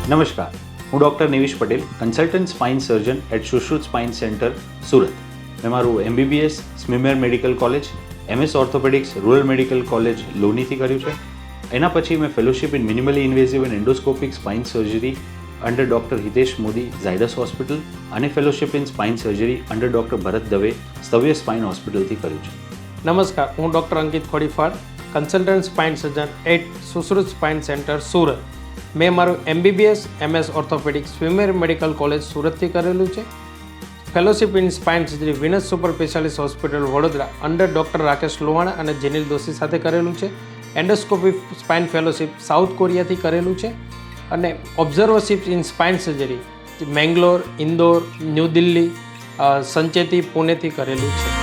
નમસ્કાર, હું doctor Nivish Patel, consultant spine surgeon at Sushrut spine centre, Surat. મેં મારું MBBS Smimer medical college, MS orthopaedics rural medical college લોનીથી કર્યું છે. એના પછી મેં fellowship in minimally invasive and endoscopic spine surgery under doctor Hitesh Modi Zydus hospital અને fellowship in spine surgery under doctor Bharat Dave Stavya spine હોસ્પિટલથી કર્યું છે. નમસ્કાર, હું doctor Ankit Khodifad, consultant spine surgeon at Sushrut spine centre, Surat. મેં મારું MBBS MS orthopaedics Smimer medical college સુરતથી કરેલું છે. Fellowship in spine surgery Venus super specialist hospital Vadodara under doctor Rakesh Lohana અને જેનિલ દોશી સાથે કરેલું છે. એન્ડોસ્કોપી સ્પાઇન ફેલોશિપ સાઉથ કોરિયાથી કરેલું છે અને observership in spine surgery Mangalore, Indore, new Delhi, Sancheti, પુણેથી કરેલું છે.